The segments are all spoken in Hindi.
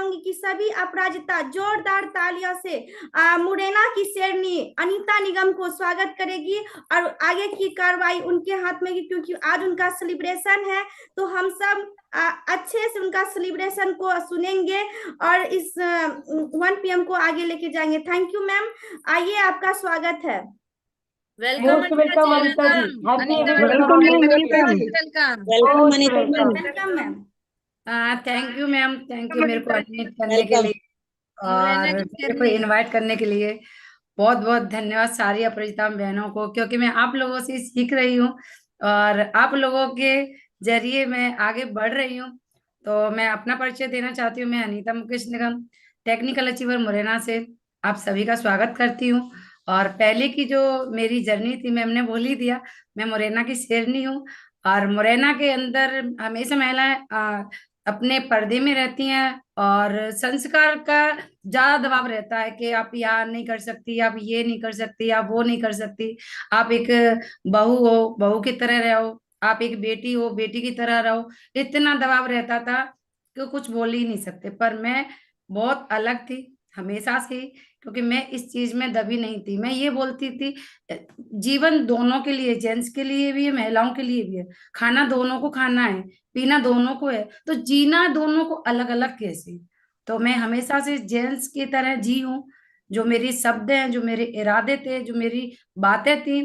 चाहूंगी कि सभी अपराजिता जोरदार तालियों से मुरैना की शेरनी अनीता निगम को स्वागत करेगी और आगे की कार्रवाई उनके हाथ में, क्योंकि आज उनका सेलिब्रेशन है। तो हम सब अच्छे से उनका सेलिब्रेशन को सुनेंगे और इस 1 PM को आगे लेके जाएंगे। थैंक यू मैम, आइए आपका स्वागत है। Welcome most welcome Anita ji, हार्दिक welcome welcome ma'am. Thank you ma'am, thank you मेरे को अनम्यूट करने के लिए और मेरे को इनवाइट करने के लिए बहुत बहुत धन्यवाद सारी अपरिचिता बहनों को, क्योंकि मैं आप लोगों से सीख रही हूँ और आप लोगों के जरिए मैं आगे बढ़ रही हूँ। तो मैं अपना परिचय देना चाहती हूँ। मैं अनीता मुकेश निगम, टेक्निकल अचीवर मुरैना से आप सभी का स्वागत करती हूँ। और पहले की जो मेरी जर्नी थी, मैम ने बोल ही दिया, मैं मुरैना की शेरनी हूँ। और मुरैना के अंदर हमेशा महिलाएं अपने पर्दे में रहती हैं और संस्कार का ज्यादा दबाव रहता है कि आप यहाँ नहीं कर सकती, आप ये नहीं कर सकती, आप वो नहीं कर सकती। आप एक बहू हो, बहू की तरह रहो, आप एक बेटी हो, बेटी की तरह रहो। इतना दबाव रहता था कि कुछ बोल ही नहीं सकते। पर मैं बहुत अलग थी हमेशा से, क्योंकि मैं इस चीज में दबी नहीं थी। मैं ये बोलती थी जीवन दोनों के लिए, जेंट्स के लिए भी है, महिलाओं के लिए भी है। खाना दोनों को खाना है, पीना दोनों को है, तो जीना दोनों को अलग अलग कैसे। तो मैं हमेशा से जेंट्स की तरह जी हूँ। जो मेरी शब्द हैं, जो मेरे इरादे थे, जो मेरी बातें थी,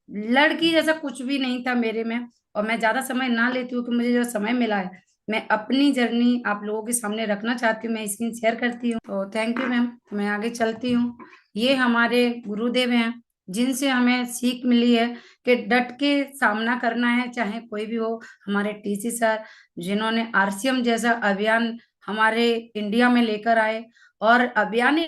लड़की जैसा कुछ भी नहीं था मेरे में। और मैं ज्यादा समय ना लेती हूँ कि मुझे जो समय मिला है मैं अपनी जर्नी आप लोगों के सामने रखना चाहती हूँ, मैं स्क्रीन शेयर करती हूँ। तो थैंक यू मैम, मैं आगे चलती हूँ। ये हमारे गुरुदेव हैं जिनसे हमें सीख मिली है कि डट के सामना करना है, चाहे कोई भी हो। हमारे टीसी सर, जिन्होंने आरसीएम जैसा अभियान हमारे इंडिया में लेकर आए और अभियान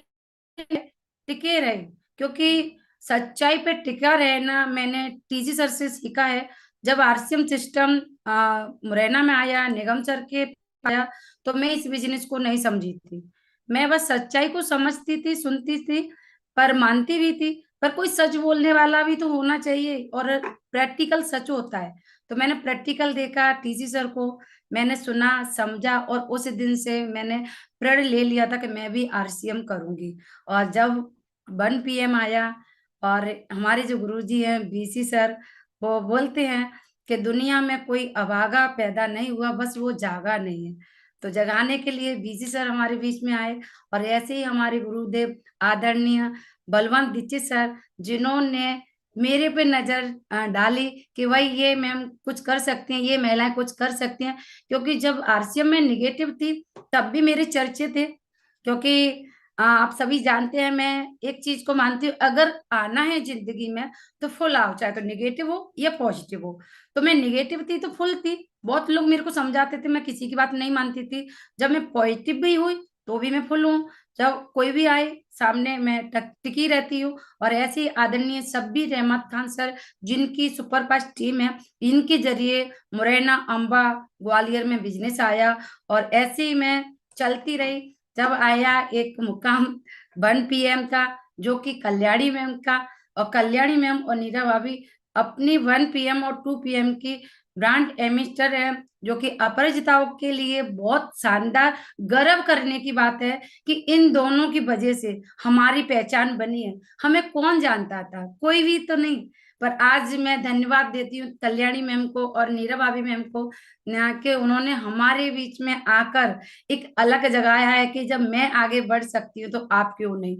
टिके रहे, क्योंकि सच्चाई पे टिका रहना मैंने टीजी सर से सीखा है। जब आरसीएम सिस्टम मुरैना में आया, निगम सर के आया, तो मैं इस बिजनेस को नहीं समझी थी। मैं बस सच्चाई को समझती थी, सुनती थी, पर मानती भी थी। पर कोई सच बोलने वाला भी तो होना चाहिए और प्रैक्टिकल सच होता है। तो मैंने प्रैक्टिकल देखा टीसी सर को, मैंने सुना, समझा और उस दिन से मैंने प्रण ले लिया था कि मैं भी आरसीएम करूंगी। और जब 1 PM आया और हमारे जो गुरुजी हैं बीसी सर, वो बोलते हैं कि दुनिया में कोई अभागा पैदा नहीं हुआ, बस वो जागा नहीं है। तो जगाने के लिए बीसी सर हमारे बीच में आए। और ऐसे ही हमारे गुरुदेव आदरणीय बलवंत दीक्षित सर, जिन्होंने मेरे पे नजर डाली कि भाई ये मैम कुछ कर सकती हैं, ये महिलाएं कुछ कर सकती हैं। क्योंकि जब आरसीएम में निगेटिव थी तब भी मेरे चर्चे थे, क्योंकि आप सभी जानते हैं मैं एक चीज को मानती हूँ, अगर आना है जिंदगी में तो फुल आओ, चाहे तो निगेटिव हो या पॉजिटिव हो। तो मैं निगेटिव थी तो फुल थी। बहुत लोग मेरे को समझाते थे, मैं किसी की बात नहीं मानती थी। जब मैं पॉजिटिव भी हुई तो भी मैं फुल हूँ। जब कोई भी आए सामने मैं टिकी रहती हूँ। और ऐसे ही आदरणीय सब्बीर अहमद खान सर, जिनकी सुपरफास्ट टीम है, इनके जरिए मुरैना, अंबा, ग्वालियर में बिजनेस आया और ऐसे ही मैं चलती रही। जब आया एक मुकाम 1 PM का, जो कि कल्याणी मैम का, और कल्याणी मैम और नीरा भाभी अपनी 1 PM और 2 PM की ब्रांड एम्बेसडर है, जो कि अपरिचिताओं के लिए बहुत शानदार गर्व करने की बात है कि इन दोनों की वजह से हमारी पहचान बनी है। हमें कौन जानता था, कोई भी तो नहीं। पर आज मैं धन्यवाद देती हूँ कल्याणी मैम को और नीरा भाभी मैम को, कि उन्होंने हमारे बीच में आकर एक अलग जगाया है कि जब मैं आगे बढ़ सकती हूँ तो आप क्यों नहीं।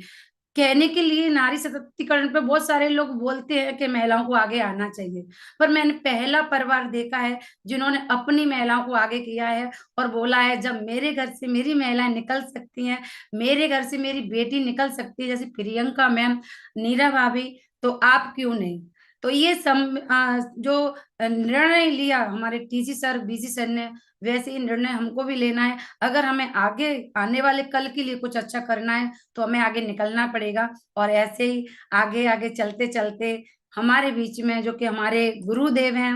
कहने के लिए नारी सशक्तिकरण पे बहुत सारे लोग बोलते हैं कि महिलाओं को आगे आना चाहिए, पर मैंने पहला परिवार देखा है जिन्होंने अपनी महिलाओं को आगे किया है और बोला है जब मेरे घर से मेरी महिलाएं निकल सकती हैं, मेरे घर से मेरी बेटी निकल सकती है, जैसे प्रियंका मैम, नीरा भाभी, तो आप क्यों नहीं। तो ये जो निर्णय लिया हमारे टीसी सर, बीसी सर ने, वैसे ही निर्णय हमको भी लेना है। अगर हमें आगे आने वाले कल के लिए कुछ अच्छा करना है तो हमें आगे निकलना पड़ेगा। और ऐसे ही आगे आगे चलते चलते हमारे बीच में जो कि हमारे गुरुदेव हैं,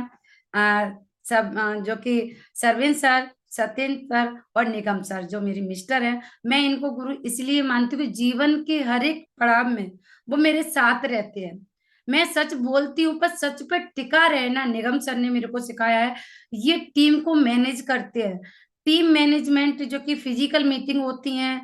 जो कि सरविंद सर, सत्येंद्र सर और निगम सर, जो मेरी मिस्टर हैं, मैं इनको गुरु इसलिए मानती हूँ कि जीवन के हर एक पड़ाव में वो मेरे साथ रहते हैं। मैं सच बोलती हूँ पर सच पे टिका रहना निगम सर ने मेरे को सिखाया है। ये टीम को मैनेज करते हैं, टीम मैनेजमेंट, जो कि फिजिकल मीटिंग होती हैं,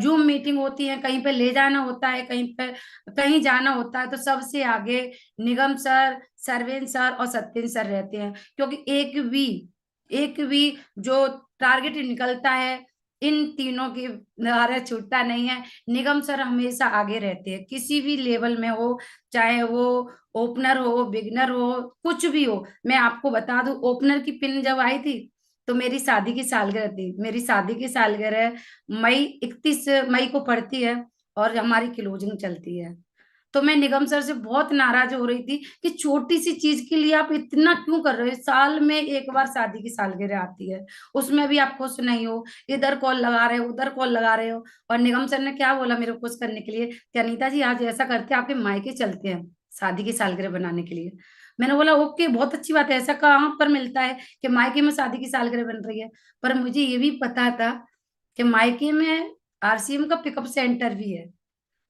जूम मीटिंग होती है, कहीं पे ले जाना होता है, कहीं पे कहीं जाना होता है, तो सबसे आगे निगम सर, सरवेन सर और सत्येंद्र सर रहते हैं। क्योंकि एक भी जो टारगेट निकलता है, इन तीनों के द्वारा छूटता नहीं है। निगम सर हमेशा आगे रहते हैं, किसी भी लेवल में हो, चाहे वो ओपनर हो, बिगनर हो, कुछ भी हो। मैं आपको बता दूं, ओपनर की पिन जब आई थी तो मेरी शादी की सालगिरह थी। मेरी शादी की सालगिरह मई 31 मई को पड़ती है और हमारी क्लोजिंग चलती है। तो मैं निगम सर से बहुत नाराज हो रही थी कि छोटी सी चीज के लिए आप इतना क्यों कर रहे हो। साल में एक बार शादी की सालगिरह आती है, उसमें भी आप खुश नहीं हो, इधर कॉल लगा रहे हो, उधर कॉल लगा रहे हो। और निगम सर ने क्या बोला मेरे को खुश करने के लिए कि अनीता जी आज ऐसा करते हैं, आपके मायके चलते हैं शादी की सालगिरह बनाने के लिए। मैंने बोला ओके, बहुत अच्छी बात है। ऐसा कहाँ पर मिलता है कि मायके में शादी की सालगिरह बन रही है। पर मुझे ये भी पता था कि मायके में आरसीएम का पिकअप सेंटर भी है।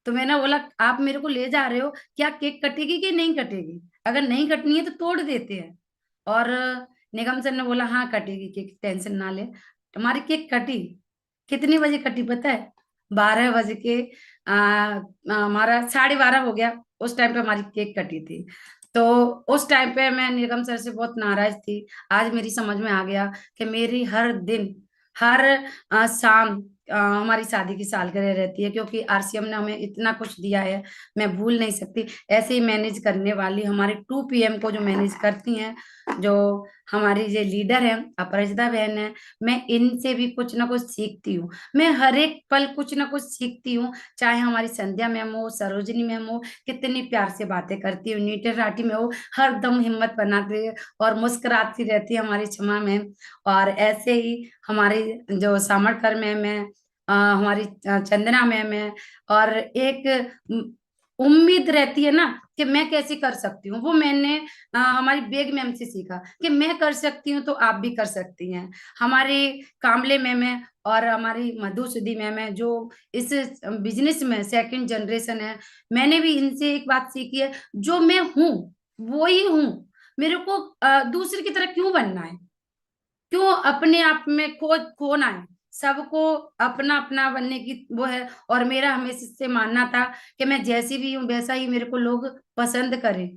तो मैंने बोला आप मेरे को ले जा रहे हो, क्या केक कटेगी कि नहीं कटेगी? अगर नहीं कटनी है तो तोड़ देते हैं। और निगम सर ने बोला हाँ कटेगी केक, टेंशन ना ले। हमारी केक कटी। कितनी बजे कटी पता है? 12 बज के हमारा 12:30 हो गया, उस टाइम पे हमारी केक कटी थी। तो उस टाइम पे मैं निगम सर से बहुत नाराज थी। आज मेरी समझ में आ गया कि मेरी हर दिन, हर शाम हमारी शादी की सालगिरह रहती है, क्योंकि आरसीएम ने हमें इतना कुछ दिया है, मैं भूल नहीं सकती। ऐसे ही मैनेज करने वाली हमारी 2 PM को जो मैनेज करती हैं, जो हमारी जो लीडर है अपराजिता बहन है, मैं इनसे भी कुछ ना कुछ सीखती हूँ। मैं हर एक पल कुछ ना कुछ सीखती हूँ। चाहे हमारी संध्या मैम हो, सरोजनी मैम हो, कितनी प्यार से बातें करती हूँ, नीटर राठी में हो, हर दम हिम्मत बनाती है और मुस्कुराती रहती है हमारी क्षमा मैम। और ऐसे ही हमारी जो सामरकर मैम है, हमारी चंदना मैम है। और एक उम्मीद रहती है ना कि मैं कैसे कर सकती हूँ, वो मैंने हमारी बेग मैम से सीखा कि मैं कर सकती हूँ तो आप भी कर सकती हैं। हमारे कामले मैम है और हमारी मधुसूदी मैम है, जो इस बिजनेस में सेकंड जनरेशन है। मैंने भी इनसे एक बात सीखी है, जो मैं हूँ वो ही हूँ। मेरे को दूसरे की तरह क्यों बनना है, क्यों अपने आप में खोना है। सबको अपना अपना बनने की वो है। और मेरा हमेशा से मानना था कि मैं जैसी भी हूँ वैसा ही मेरे को लोग पसंद करें।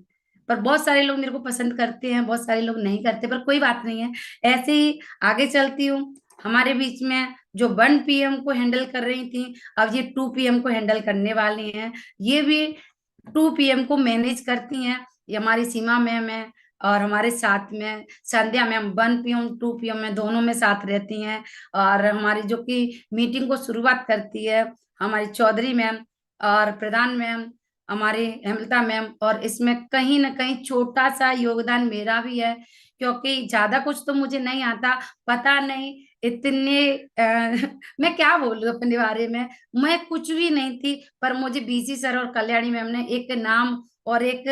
पर बहुत सारे लोग मेरे को पसंद करते हैं, बहुत सारे लोग नहीं करते, पर कोई बात नहीं है, ऐसे ही आगे चलती हूँ। हमारे बीच में जो 1 PM को हैंडल कर रही थी, अब ये 2 PM को हैंडल करने वाली हैं। ये भी 2 PM को मैनेज करती हैं। ये हमारी सीमा मैम है और हमारे साथ में संध्या मैम 1 PM 2 PM में दोनों में साथ रहती हैं। और हमारी जो कि मीटिंग को शुरुआत करती है हमारी चौधरी मैम और प्रधान मैम, हमारी हेमलता मैम। और इसमें कहीं ना कहीं छोटा सा योगदान मेरा भी है, क्योंकि ज्यादा कुछ तो मुझे नहीं आता। पता नहीं इतने मैं क्या बोलूं अपने बारे में, मैं कुछ भी नहीं थी। पर मुझे बीसी सर और कल्याणी मैम ने एक नाम और एक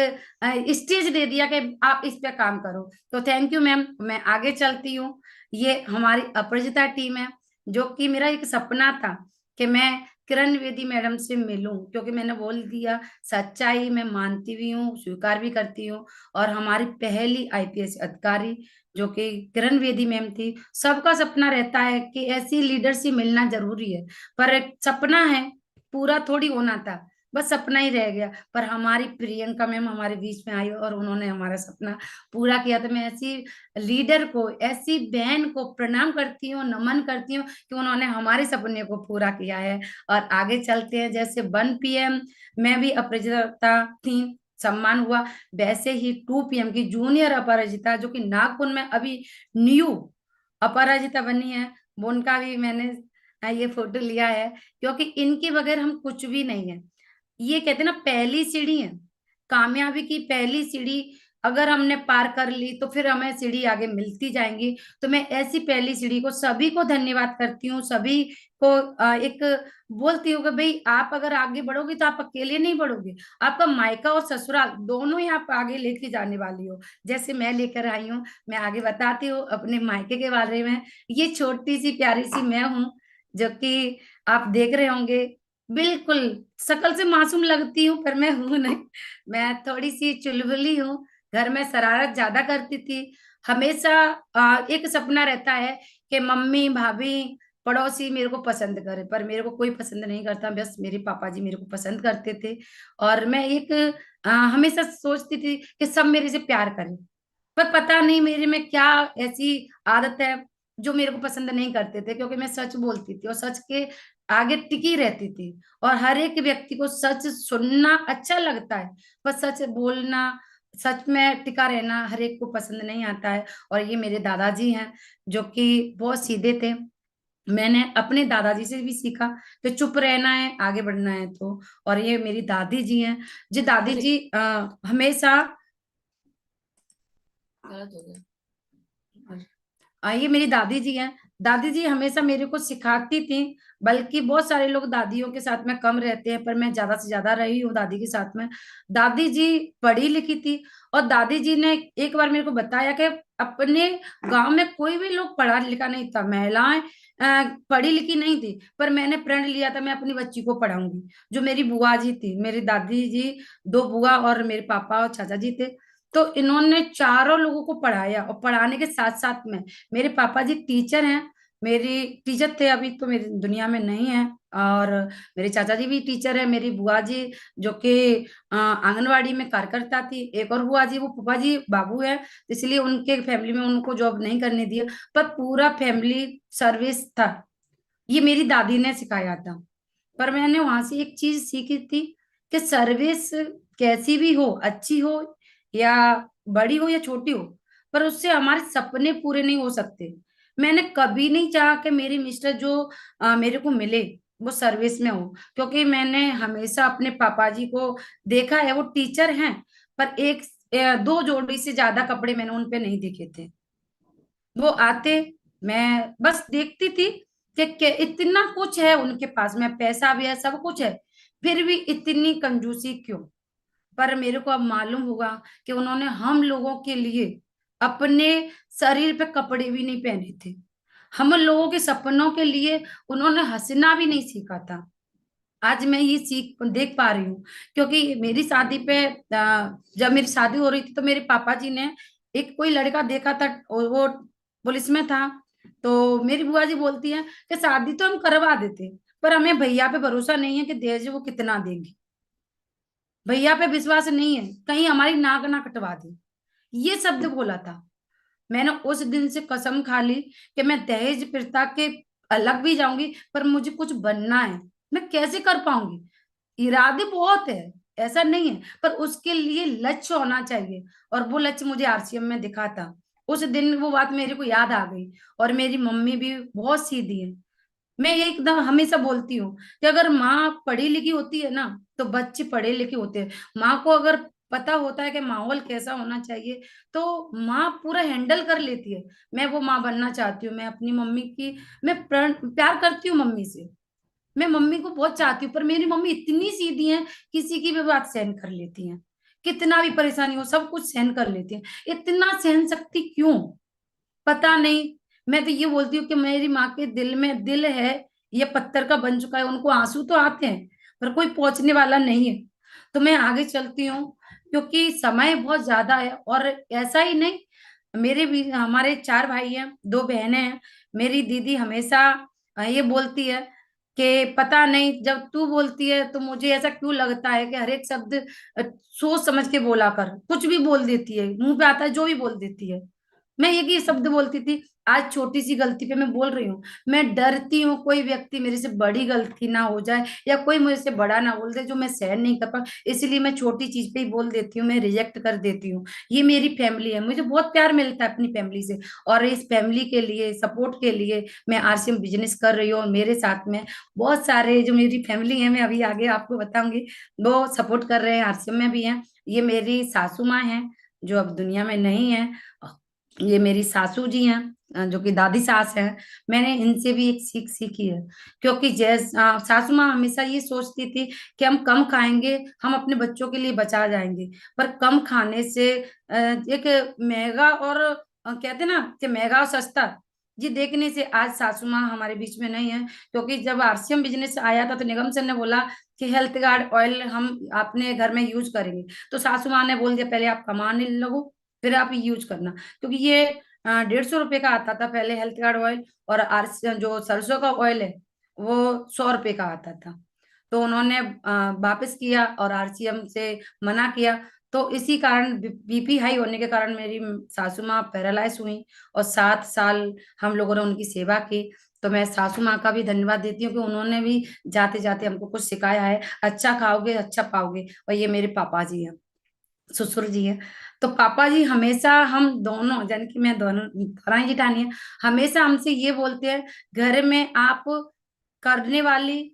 स्टेज दे दिया कि आप इस पे काम करो। तो थैंक यू मैम। मैं आगे चलती हूँ। ये हमारी अपराजिता टीम है, जो कि मेरा एक सपना था कि मैं किरण द्विवेदी मैडम से मिलूं, क्योंकि मैंने बोल दिया सच्चाई मैं मानती भी हूँ, स्वीकार भी करती हूँ। और हमारी पहली आईपीएस अधिकारी जो कि किरण द्विवेदी मैम थी। सबका सपना रहता है कि ऐसी लीडरशिप मिलना जरूरी है, पर एक सपना है, पूरा थोड़ी होना था, बस सपना ही रह गया। पर हमारी प्रियंका मैम हमारे बीच में आई और उन्होंने हमारा सपना पूरा किया। तो मैं ऐसी लीडर को, ऐसी बहन को प्रणाम करती हूँ, नमन करती हूँ कि उन्होंने हमारे सपने को पूरा किया है। और आगे चलते हैं, जैसे 1 PM में भी अपराजिता थी, सम्मान हुआ, वैसे ही 2 PM की जूनियर अपराजिता, जो कि नागपुर में अभी न्यू अपराजिता बनी है, वो उनका भी मैंने ये फोटो लिया है, क्योंकि इनके बगैर हम कुछ भी नहीं है। ये कहते हैं ना, पहली सीढ़ी है कामयाबी की, पहली सीढ़ी अगर हमने पार कर ली तो फिर हमें सीढ़ी आगे मिलती जाएंगी। तो मैं ऐसी पहली सीढ़ी को सभी को धन्यवाद करती हूँ, सभी को एक बोलती हूँ कि भाई आप अगर आगे बढ़ोगे तो आप अकेले नहीं बढ़ोगे, आपका मायका और ससुराल दोनों ही आप आगे लेके जाने वाली हो, जैसे मैं लेकर आई हूँ। मैं आगे बताती हूँ अपने मायके के बारे में। ये छोटी सी प्यारी सी मैं हूँ, जो कि आप देख रहे होंगे, बिल्कुल शकल से मासूम लगती हूँ पर मैं हूं नहीं। मैं थोड़ी सी चुलबुली हूँ, घर में शरारत ज्यादा करती थी। हमेशा एक सपना रहता है कि मम्मी भाभी पड़ोसी मेरे को पसंद करे, पर मेरे को कोई पसंद नहीं करता, बस मेरे पापा जी मेरे को पसंद करते थे। और मैं एक हमेशा सोचती थी कि सब मेरे से प्यार करें, पर पता नहीं मेरे में क्या ऐसी आदत है जो मेरे को पसंद नहीं करते थे, क्योंकि मैं सच बोलती थी और सच के आगे टिकी रहती थी। और हर एक व्यक्ति को सच सुनना अच्छा लगता है, पर सच बोलना, सच में टिका रहना हर एक को पसंद नहीं आता है। और ये मेरे दादाजी हैं जो कि बहुत सीधे थे। मैंने अपने दादाजी से भी सीखा कि चुप रहना है, आगे बढ़ना है तो। और ये मेरी दादी जी हैं, जी दादी जी हमेशा गलत हो गया। ये मेरी दादी जी हैं। दादी जी हमेशा मेरे को सिखाती थी, बल्कि बहुत सारे लोग दादियों के साथ में कम रहते हैं, पर मैं ज्यादा से ज्यादा रही हूँ दादी के साथ में। दादी जी पढ़ी लिखी थी, और दादी जी ने एक बार मेरे को बताया कि अपने गांव में कोई भी लोग पढ़ा लिखा नहीं था, महिलाएं पढ़ी लिखी नहीं थी, पर मैंने प्रण लिया था मैं अपनी बच्ची को पढ़ाऊंगी। जो मेरी बुआ जी थी, मेरी दादी जी, दो बुआ और मेरे पापा और चाचा जी थे, तो इन्होंने चारों लोगों को पढ़ाया। और पढ़ाने के साथ साथ में मेरे पापा जी टीचर हैं, मेरी टीचर थे, अभी तो मेरी दुनिया में नहीं है। और मेरे चाचा जी भी टीचर है, मेरी बुआ जी जो कि आंगनवाड़ी में कार्यकर्ता थी, एक और बुआ जी वो पापा जी बाबू है, इसलिए उनके फैमिली में उनको जॉब नहीं करने दिया, पर पूरा फैमिली सर्विस था। ये मेरी दादी ने सिखाया था। पर मैंने वहां से एक चीज सीखी थी कि सर्विस कैसी भी हो, अच्छी हो या बड़ी हो या छोटी हो, पर उससे हमारे सपने पूरे नहीं हो सकते। मैंने कभी नहीं चाहा कि मेरी मिस्टर जो मेरे को मिले वो सर्विस में हो, क्योंकि मैंने हमेशा अपने पापा जी को देखा है, वो टीचर हैं, पर एक दो जोड़ी से ज्यादा कपड़े मैंने उन पे नहीं देखे थे। वो आते, मैं बस देखती थी कि इतना कुछ है उनके पास में, पैसा भी है, सब कुछ है, फिर भी इतनी कंजूसी क्यों। पर मेरे को अब मालूम हुआ कि उन्होंने हम लोगों के लिए अपने शरीर पे कपड़े भी नहीं पहने थे, हम लोगों के सपनों के लिए उन्होंने हंसना भी नहीं सीखा था। आज मैं ये सीख देख पा रही हूँ, क्योंकि मेरी शादी पे जब मेरी शादी हो रही थी तो मेरे पापा जी ने एक कोई लड़का देखा था, और वो पुलिस में था। तो मेरी बुआ जी बोलती है कि शादी तो हम करवा देते, पर हमें भैया पे भरोसा नहीं है कि दहेज वो कितना देंगे, भैया पे विश्वास नहीं है, कहीं हमारी नाक ना कटवा दे। ये शब्द बोला था। मैंने उस दिन से कसम खा ली कि मैं दहेज प्रथा के अलग भी जाऊंगी, पर मुझे कुछ बनना है। मैं कैसे कर पाऊंगी, इरादे बहुत है, ऐसा नहीं है, पर उसके लिए लक्ष्य होना चाहिए। और वो लक्ष्य मुझे आरसीएम में दिखा था। उस दिन वो बात मेरे को याद आ गई। और मेरी मम्मी भी बहुत सीधी है। मैं ये एकदम हमेशा बोलती हूँ कि अगर माँ पढ़ी लिखी होती है ना, तो बच्चे पढ़े लिखे होते हैं। माँ को अगर पता होता है कि माहौल कैसा होना चाहिए, तो माँ पूरा हैंडल कर लेती है। मैं वो माँ बनना चाहती हूँ। मैं अपनी मम्मी की, मैं प्यार करती हूँ मम्मी से, मैं मम्मी को बहुत चाहती हूँ, पर मेरी मम्मी इतनी सीधी है, किसी की भी बात सहन कर लेती हैं, कितना भी परेशानी हो सब कुछ सहन कर लेती हैं। इतना सहन शक्ति क्यों, पता नहीं। मैं तो ये बोलती हूँ कि मेरी माँ के दिल में दिल है, ये पत्थर का बन चुका है, उनको आंसू तो आते हैं, पर कोई पहुंचने वाला नहीं है। तो मैं आगे चलती हूँ, क्योंकि समय बहुत ज्यादा है। और ऐसा ही नहीं, मेरे भी हमारे चार भाई हैं, दो बहनें हैं। मेरी दीदी हमेशा ये बोलती है कि पता नहीं जब तू बोलती है तो मुझे ऐसा क्यों लगता है कि हर एक शब्द सोच समझ के बोला कर, कुछ भी बोल देती है, मुंह पे आता है जो भी बोल देती है। मैं एक ही शब्द बोलती थी, आज छोटी सी गलती पे मैं बोल रही हूँ। मैं डरती हूँ कोई व्यक्ति मेरे से बड़ी गलती ना हो जाए, या कोई मुझे से बड़ा ना बोल दे जो मैं सहन नहीं कर पाऊँ, इसलिए मैं छोटी चीज पे ही बोल देती हूँ, मैं रिजेक्ट कर देती हूँ। ये मेरी फैमिली है, मुझे बहुत प्यार मिलता है अपनी फैमिली से। और इस फैमिली के लिए, सपोर्ट के लिए मैं आरसीएम बिजनेस कर रही हूँ। और मेरे साथ में बहुत सारे जो मेरी फैमिली है, मैं अभी आगे आपको बताऊंगी, वो सपोर्ट कर रहे हैं, आरसीएम में भी हैं। ये मेरी सासू माँ है जो अब दुनिया में नहीं है। ये मेरी सासू जी हैं जो कि दादी सास है। मैंने इनसे भी एक सीख सीखी है, क्योंकि सासू माँ हमेशा ये सोचती थी कि हम कम खाएंगे, हम अपने बच्चों के लिए बचा जाएंगे। पर कम खाने से एक महंगा और कहते ना कि महंगा और सस्ता, ये देखने से आज सासू माँ हमारे बीच में नहीं है। क्योंकि जब आरसीएम बिजनेस आया था तो निगम सर ने बोला कि हेल्थ गार्ड ऑयल हम अपने घर में यूज करेंगे, तो सासू माँ ने बोल दिया पहले आप कमाने लगो, फिर आप यूज करना, क्योंकि ये 150 रुपए का आता था पहले हेल्थ कार्ड ऑयल, और जो सरसों का ऑयल है वो 100 रुपए का आता था। तो उन्होंने वापस किया और आरसीएम से मना किया। तो इसी कारण बीपी हाई होने के कारण मेरी सासू माँ पैरालाइज हुई, और 7 साल हम लोगों ने उनकी सेवा की। तो मैं सासू माँ का भी धन्यवाद देती हूँ कि उन्होंने भी जाते जाते हमको कुछ सिखाया है, अच्छा खाओगे अच्छा पाओगे। और ये मेरे पापा जी हैं, ससुर जी है। तो पापा जी हमेशा हम दोनों, यानी कि मैं दोनों दोराई जिठानी है, हमेशा हमसे ये बोलते हैं, घर में आप करने वाली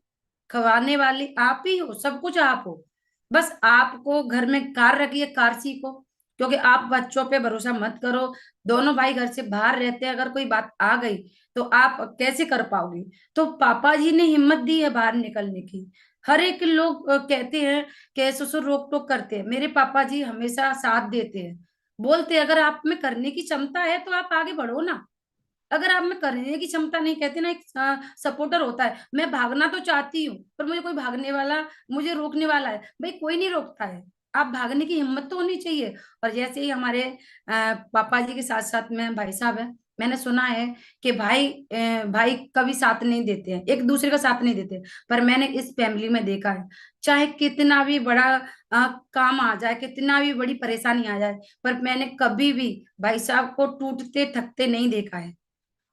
खवाने वाली आप ही हो, सब कुछ आप हो, बस आपको घर में कार रखिए, कार सीखो, क्योंकि आप बच्चों पे भरोसा मत करो। दोनों भाई घर से बाहर रहते हैं, अगर कोई बात आ गई तो आप कैसे कर पाओगे। तो पापा जी ने हिम्मत दी है बाहर निकलने की। हर एक लोग कहते हैं कि ससुर रोक टोक करते हैं, मेरे पापा जी हमेशा साथ देते हैं, बोलते हैं अगर आप में करने की क्षमता है तो आप आगे बढ़ो ना। अगर आप में करने की क्षमता नहीं, कहते ना एक सपोर्टर होता है, मैं भागना तो चाहती हूँ पर मुझे कोई भागने वाला, मुझे रोकने वाला है, भाई कोई नहीं रोकता है, आप भागने की हिम्मत तो होनी चाहिए। और जैसे ही हमारे पापा जी के साथ साथ में भाई साहब है, मैंने सुना है कि भाई कभी साथ नहीं देते हैं, एक दूसरे का साथ नहीं देते, पर मैंने इस फैमिली में देखा है, चाहे कितना भी बड़ा काम आ जाए, कितना भी बड़ी परेशानी आ जाए, पर मैंने कभी भी भाई साहब को टूटते थकते नहीं देखा है।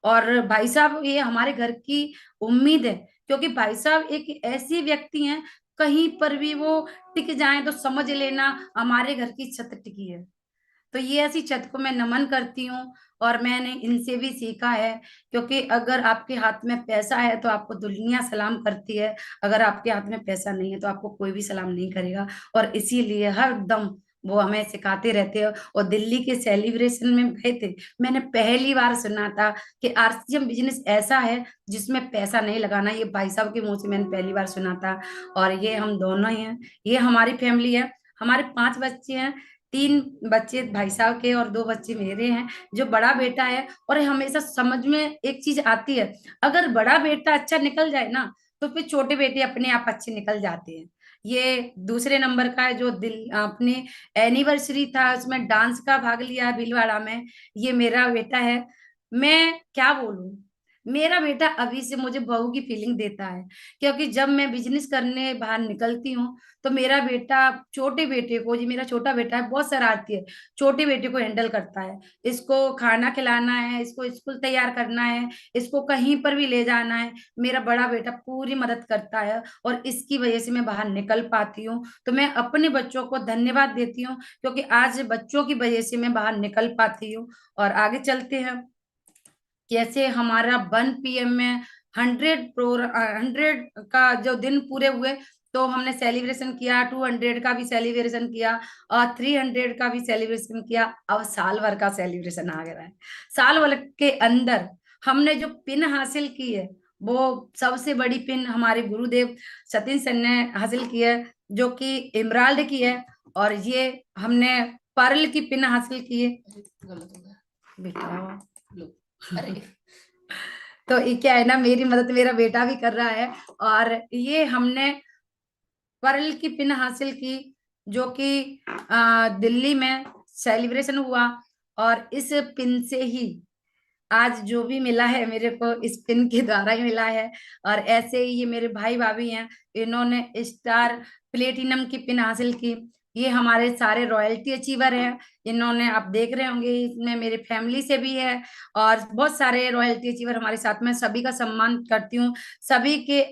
और भाई साहब ये हमारे घर की उम्मीद है, क्योंकि भाई साहब एक ऐसी व्यक्ति हैं, कहीं पर भी वो टिक जाए तो समझ लेना हमारे घर की छत टिकी है। तो ये ऐसी छत को मैं नमन करती हूँ, और मैंने इनसे भी सीखा है, क्योंकि अगर आपके हाथ में पैसा है तो आपको दुनिया सलाम करती है, अगर आपके हाथ में पैसा नहीं है तो आपको कोई भी सलाम नहीं करेगा। और इसीलिए हर दम वो हमें सिखाते रहते हैं। और दिल्ली के सेलिब्रेशन में गए थे, मैंने पहली बार सुना था कि आरसीएम बिजनेस ऐसा है जिसमें पैसा नहीं लगाना, ये भाई साहब के मुंह से मैंने पहली बार सुना था। और ये हम दोनों ही हैं, ये हमारी फैमिली है। हमारे 5 बच्चे हैं, 3 बच्चे भाई साहब के और 2 बच्चे मेरे हैं। जो बड़ा बेटा है, और हमेशा समझ में एक चीज आती है, अगर बड़ा बेटा अच्छा निकल जाए ना तो फिर छोटे बेटे अपने आप अच्छे निकल जाते हैं। ये दूसरे नंबर का है, जो दिल अपने एनिवर्सरी था उसमें डांस का भाग लिया भीलवाड़ा में, ये मेरा बेटा है। मैं क्या बोलूं, मेरा बेटा अभी से मुझे बहू की फीलिंग देता है, क्योंकि जब मैं बिजनेस करने बाहर निकलती हूँ तो मेरा बेटा छोटे बेटे को, जी मेरा छोटा बेटा है बहुत शरारती है, छोटे बेटे को हैंडल करता है, इसको खाना खिलाना है, इसको स्कूल तैयार करना है, इसको कहीं पर भी ले जाना है, मेरा बड़ा बेटा पूरी मदद करता है, और इसकी वजह से मैं बाहर निकल पाती हूँ। तो मैं अपने बच्चों को धन्यवाद देती हूँ, क्योंकि आज बच्चों की वजह से मैं बाहर निकल पाती हूँ। और आगे चलते हैं, जैसे हमारा 1 PM में 100 का जो दिन पूरे हुए, तो हमने सेलिब्रेशन किया, 200 का भी सेलिब्रेशन किया, और 300 का भी सेलिब्रेशन किया। अब साल भर का सेलिब्रेशन आ गया है। साल भर के अंदर हमने जो पिन हासिल की है, वो सबसे बड़ी पिन हमारे गुरुदेव सतीश सर ने हासिल की है, जो कि इमराल्ड की है। और ये हमने पर्ल की पिन हासिल की है। बेटा अरे तो ये क्या है ना, मेरी मदद मेरा बेटा भी कर रहा है। और ये हमने पर्ल की पिन हासिल की, जो कि दिल्ली में सेलिब्रेशन हुआ, और इस पिन से ही आज जो भी मिला है मेरे को इस पिन के द्वारा ही मिला है। और ऐसे ही ये मेरे भाई भाभी हैं, इन्होंने स्टार प्लेटिनम की पिन हासिल की। ये हमारे सारे रॉयल्टी अचीवर हैं, इन्होंने आप देख रहे होंगे, इसमें मेरे फैमिली से भी है, और बहुत सारे रॉयल्टी अचीवर हमारे साथ में। सभी का सम्मान करती हूँ, सभी के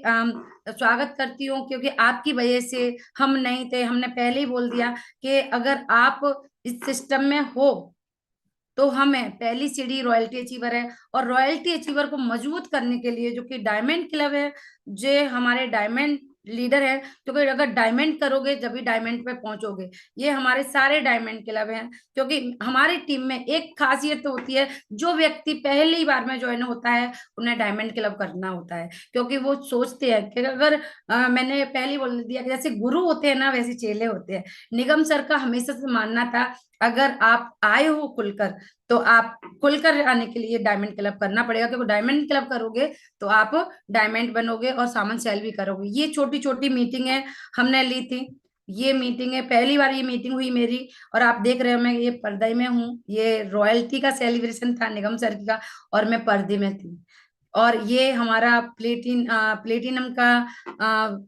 स्वागत करती हूँ, क्योंकि आपकी वजह से हम नहीं थे। हमने पहले ही बोल दिया कि अगर आप इस सिस्टम में हो तो हमें पहली सीढ़ी रॉयल्टी अचीवर है। और रॉयल्टी अचीवर को मजबूत करने के लिए जो कि डायमंड क्लब है, जो हमारे डायमंड लीडर है, क्योंकि अगर डायमंड करोगे जब भी डायमंड पे पहुंचोगे। ये हमारे सारे डायमंड क्लब हैं, क्योंकि हमारी टीम में एक खासियत तो होती है, जो व्यक्ति पहली बार में ज्वाइन होता है उन्हें डायमंड क्लब करना होता है, क्योंकि वो सोचते हैं कि अगर मैंने पहले बोल दिया कि जैसे गुरु होते हैं ना वैसे चेले होते हैं। निगम सर का हमेशा से मानना था, अगर आप आए हो खुलकर तो आप खुलकर आने के लिए डायमंड क्लब करना पड़ेगा, क्योंकि डायमंड क्लब करोगे तो आप डायमंड बनोगे और सामान सेल भी करोगे। ये छोटी छोटी मीटिंग है हमने ली थी। ये मीटिंग है, पहली बार ये मीटिंग हुई मेरी। और आप देख रहे हो मैं ये पर्दे में हूँ। ये रॉयल्टी का सेलिब्रेशन था निगम सर का, और मैं पर्दे में थी। और ये हमारा प्लेटिनम का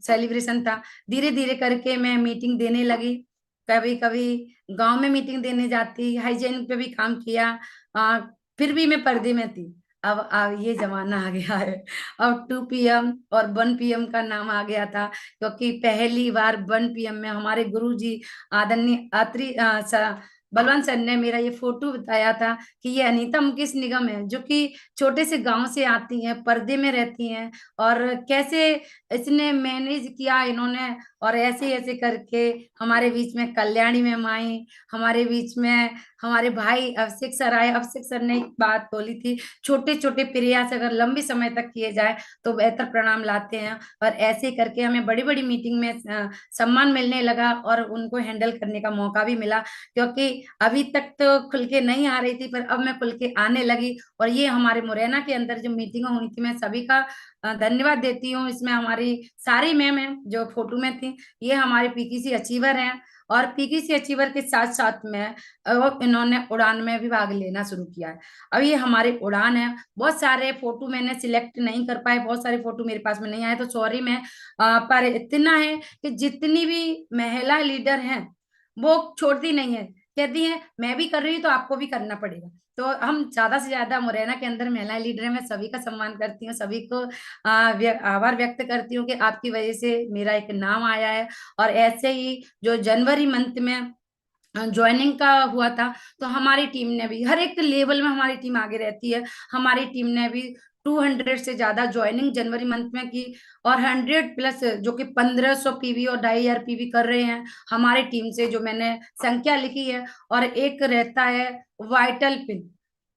सेलिब्रेशन था। धीरे धीरे करके मैं मीटिंग देने लगी। कभी कभी गांव में मीटिंग देने जाती, हाइजीन पे भी काम किया। आ, फिर भी मैं पर्दे में थी। अब ये जमाना आ गया है। अब 2 PM और 1 PM का नाम आ गया था, क्योंकि पहली बार 1 PM में हमारे गुरुजी आदरणीय बलवंत सर ने मेरा ये फोटो बताया था कि ये अनीता मुकेश निगम है, जो कि छोटे से गांव से आती हैं, पर्दे में रहती हैं, और कैसे इसने मैनेज किया इन्होंने। और ऐसे ऐसे करके हमारे बीच में कल्याणी मैम आई, हमारे बीच में हमारे भाई अभिषेक सर आए। अभिषेक सर ने एक बात बोली थी, छोटे छोटे प्रयास अगर लंबे समय तक किए जाए तो बेहतर परिणाम लाते हैं। और ऐसे करके हमें बड़ी बड़ी मीटिंग में सम्मान मिलने लगा, और उनको हैंडल करने का मौका भी मिला। क्योंकि अभी तक तो खुल के नहीं आ रही थी, पर अब मैं खुल के आने लगी। और ये हमारे मुरैना के अंदर जो मीटिंग हुई थी, मैं सभी का धन्यवाद देती हूँ। इसमें हमारी सारी मैम है जो फोटो में थी, ये हमारे PKC अचीवर हैं। और PKC अचीवर के साथ साथ में इन्होंने उड़ान में भी भाग लेना शुरू किया है। अब ये हमारे उड़ान है। बहुत सारे फोटो मैंने सिलेक्ट नहीं कर पाए, बहुत सारे फोटो मेरे पास में नहीं आए, तो सॉरी मैं। पर इतना है कि जितनी भी महिला लीडर हैं वो छोड़ती नहीं है, कहती है मैं भी कर रही हूँ तो आपको भी करना पड़ेगा। तो हम ज्यादा से ज्यादा मुरैना के अंदर महिला लीडर है, मैं सभी का सम्मान करती हूँ, सभी को आभार व्यक्त करती हूँ कि आपकी वजह से मेरा एक नाम आया है। और ऐसे ही जो जनवरी मंथ में ज्वाइनिंग का हुआ था, तो हमारी टीम ने भी हर एक लेवल में हमारी टीम आगे रहती है। हमारी टीम ने भी 200 से ज्यादा ज्वाइनिंग जनवरी मंथ में की, और 100+ जो कि 1500 PV और 2500 PV कर रहे हैं हमारी टीम से, जो मैंने संख्या लिखी है। और एक रहता है वाइटल पिन,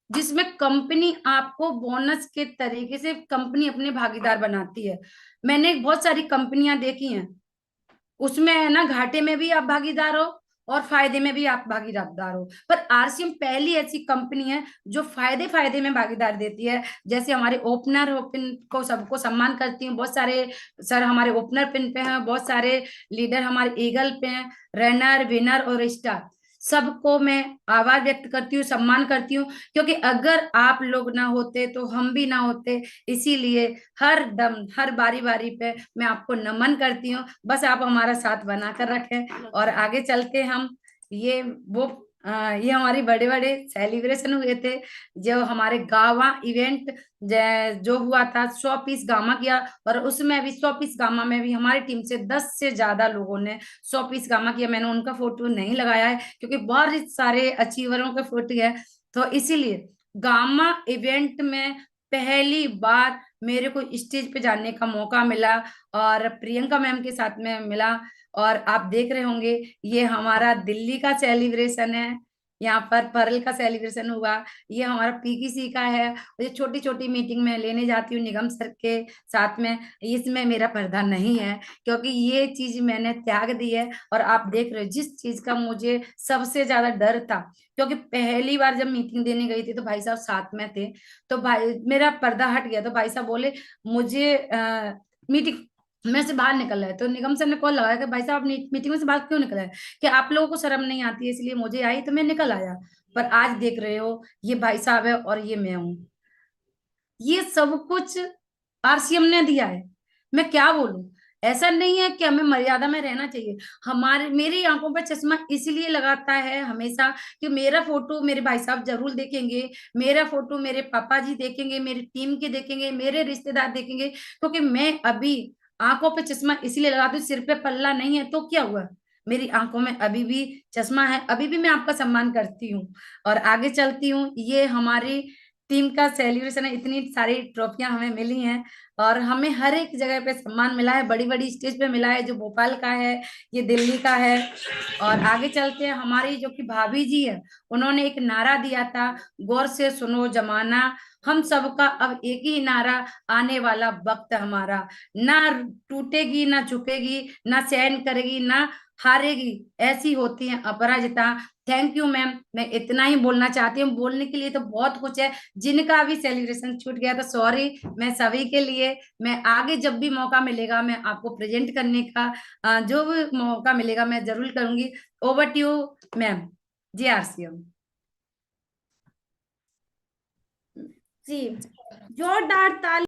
जिसमें कंपनी आपको बोनस के तरीके से कंपनी अपने भागीदार बनाती है। मैंने बहुत सारी कंपनियां देखी हैं, उसमें है ना घाटे में भी आप भागीदार हो और फायदे में भी आप भागीदार हो, पर RCM पहली ऐसी कंपनी है जो फायदे फायदे में भागीदार देती है। जैसे हमारे ओपनर पिन को सबको सम्मान करती हूँ, बहुत सारे सर हमारे ओपनर पिन पे हैं, बहुत सारे लीडर हमारे ईगल पे हैं, रनर विनर और स्टार। सबको मैं आभार व्यक्त करती हूँ, सम्मान करती हूँ, क्योंकि अगर आप लोग ना होते तो हम भी ना होते। इसीलिए हर दम हर बारी बारी पे मैं आपको नमन करती हूँ। बस आप हमारा साथ बनाकर रखें और आगे चलते हम। ये वो ये हमारी बड़े बड़े सेलिब्रेशन हुए थे, जो हमारे गावा इवेंट जो हुआ था, 100 पीस गामा किया। और उसमें भी 100 पीस गामा में भी हमारी टीम से 10 से ज्यादा लोगों ने 100 पीस गामा किया। मैंने उनका फोटो नहीं लगाया है, क्योंकि बहुत सारे अचीवरों के फोटो है, तो इसीलिए गामा इवेंट में पहली बार मेरे को स्टेज पे जाने का मौका मिला, और प्रियंका मैम के साथ में मिला। और आप देख रहे होंगे ये हमारा दिल्ली का सेलिब्रेशन है, यहाँ पर पर्ल का सेलिब्रेशन हुआ। ये हमारा PKC का है, और ये छोटी छोटी मीटिंग में लेने जाती हूँ निगम सर के साथ में। इसमें मेरा पर्दा नहीं है, क्योंकि ये चीज मैंने त्याग दी है। और आप देख रहे हो जिस चीज का मुझे सबसे ज्यादा डर था, क्योंकि पहली बार जब मीटिंग देने गई थी तो भाई साहब साथ में थे, तो भाई मेरा पर्दा हट गया, तो भाई साहब बोले मुझे मीटिंग में से बाहर निकल रहा है। तो निगम सर ने कॉल लगाया कि भाई साहब मीटिंग में से बाहर क्यों निकला है, कि आप लोगों को शर्म नहीं आती है, इसलिए मुझे आई तो मैं निकल आया। पर आज देख रहे हो ये भाई साहब है और ये मैं हूँ। ये सब कुछ RCM ने दिया है, मैं क्या बोलूं। ऐसा नहीं है कि हमें मर्यादा में रहना चाहिए। हमारे मेरी आंखों पर चश्मा इसलिए लगाता है हमेशा कि मेरा फोटो मेरे भाई साहब जरूर देखेंगे, मेरा फोटो मेरे पापा जी देखेंगे, मेरी टीम के देखेंगे, मेरे रिश्तेदार देखेंगे। क्योंकि मैं अभी आंखों पे चश्मा इसलिए लगाती हूँ, सिर पे पल्ला नहीं है तो क्या हुआ, मेरी आंखों में अभी भी चश्मा है, अभी भी मैं आपका सम्मान करती हूँ और आगे चलती हूँ। ये हमारी टीम का सेलिब्रेशन है, इतनी सारी ट्रॉफियां हमें मिली हैं, और हमें हर एक जगह पे सम्मान मिला है, बड़ी बड़ी स्टेज पे मिला है, जो भोपाल का है, ये दिल्ली का है। और आगे चलते हैं, हमारी जो कि भाभी जी है, उन्होंने एक नारा दिया था, गौर से सुनो जमाना, हम सबका अब एक ही नारा, आने वाला वक्त हमारा, ना टूटेगी ना झुकेगी ना सहन करेगी ना हारेगी, ऐसी होती है अपराजिता। थैंक यू मैम, मैं इतना ही बोलना चाहती हूँ। बोलने के लिए तो बहुत कुछ है, जिनका भी सेलिब्रेशन छूट गया तो सॉरी, मैं सभी के लिए, मैं आगे जब भी मौका मिलेगा मैं आपको प्रेजेंट करने का जो भी मौका मिलेगा मैं जरूर करूंगी। Over to you ma'am. जी आरसीएम। जी, जोरदार ताली।